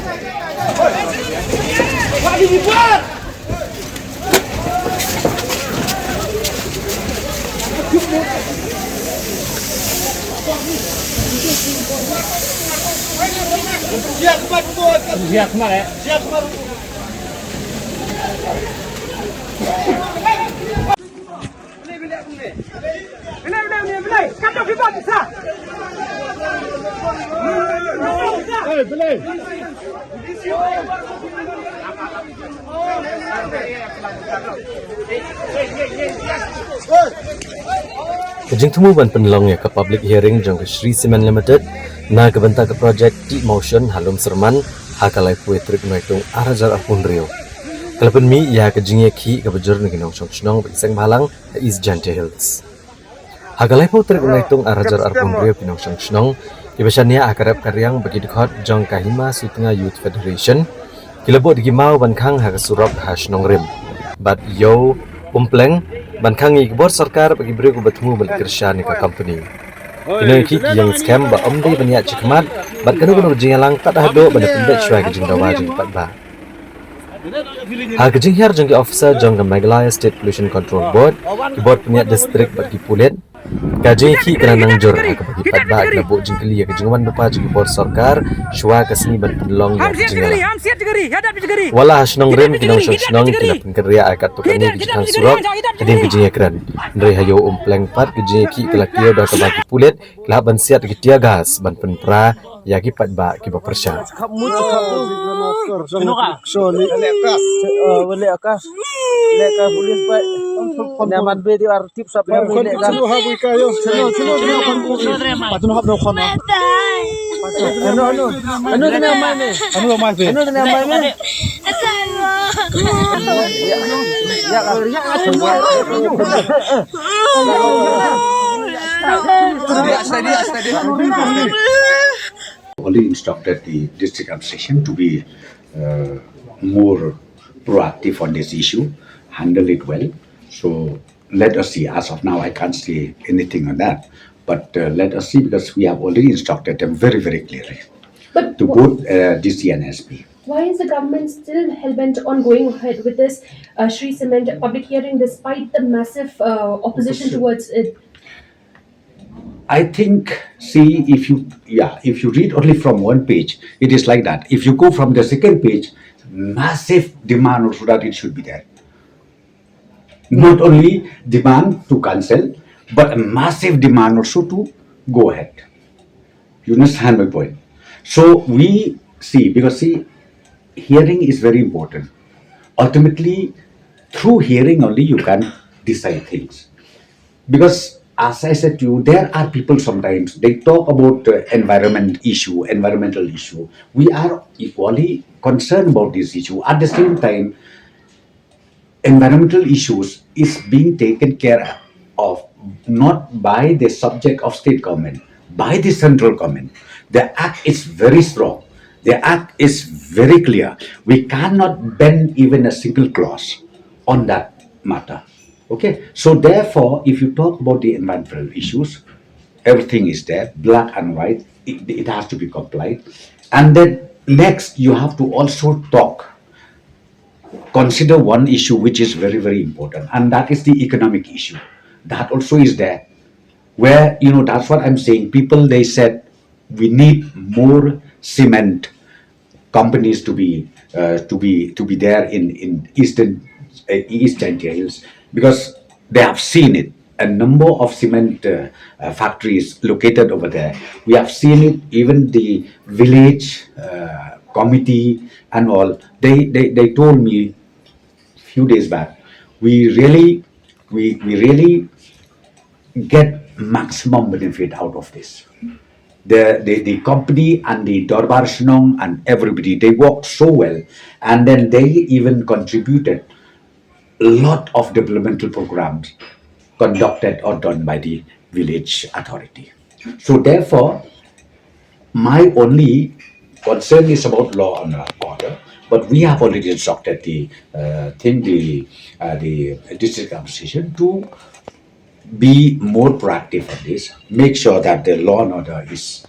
𝗤𝗧𝗘𝗦𝗧𝗢𝗡 penlong ya ke public hearing jong ke Shree Cement Limited na ke benta ke project 𝗬𝗏𝗡𝗧𝗏 halum serman hakalai 𝗬𝗏𝗡𝗧𝗏𝗏 arajar apunrio kalapen mi ya ke 𝗤𝗏𝗡𝗧𝗏 ke bejur ni kinong shnong bekseng balang 𝗬𝗏𝗡𝗧𝗏𝗏 hakalai 𝗬𝗏𝗡𝗧𝗏𝗏 arajar apunrio kinong shnong ibashania akarep karyang bagi dekhot jong kahima Sutnga Youth Federation kilabo digimau bankang hakasurop hashnong rim bat yo umpleng bankang igbor sarkar bagi beri bertemu balik kerja ni ka company. Kini ki yang scam ba omdi banyak cikmat bat kanu jingalang tak hado benda pendek syai ke jing dawa jing Paidbah. Ha ke jing hiar jong ke officer jong ke 𝗦𝗛𝗢𝗢𝗚𝗏 State Pollution Control Board ki board punya distrik bagi Pulit kaji ki kena nangjur ha ke bagi Paidbah ke bo jing keli ke jing wan depa jing board sarkar syua ke seni ban penlong ya jingalang. Wala hasnong rim kinong shnong kina pengkerja akat tukani kijang surok keding kijing ekran ndre hayo umpleng pat kijing ki kelakio da ke bagi Pulit kelah ban Siat ke 𝗬𝗏𝗡𝗚𝗧𝗢𝗏 ban penpra ya ki Paidbah ki bersya Only instructed the district administration to be more proactive on this issue, handle it well. So let us see. As of now, I can't say anything on that. But let us see, because we have already instructed them very, very clearly to both DC and SP. Why is the government still hell-bent on going ahead with this Shree Cement public hearing despite the massive opposition towards it? I think, see, if you read only from one page, it is like that. If you go from the second page, massive demand also that it should be there. Not only demand to cancel, but a massive demand also to go ahead. You understand my point? So we see, because see, hearing is very important. Ultimately, through hearing only you can decide things. Because as I said to you, there are people sometimes, they talk about environmental issue. We are equally concerned about this issue. At the same time, environmental issues is being taken care of not by the subject of state government, by the central government. The act is very strong. The act is very clear. We cannot bend even a single clause on that matter. Okay, so therefore, if you talk about the environmental issues, everything is there, black and white. It has to be complied. And then next, you have to also consider one issue which is very, very important, and that is the economic issue. That also is there, where, you know, that's what I'm saying. People, they said we need more cement companies to be there in Eastern Hills, because they have seen it. A number of cement factories located over there. We have seen it. Even the village committee and all. They told me a few days back. We really get maximum benefit out of this. The company and the 𝗬𝗏𝗡𝗧𝗏𝗏 and everybody, they worked so well, and then they even contributed a lot of developmental programs conducted or done by the village authority. So therefore, my only concern is about law and order, but we have already instructed the district administration to be more proactive on this, make sure that the law and order is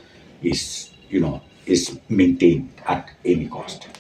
is maintained at any cost.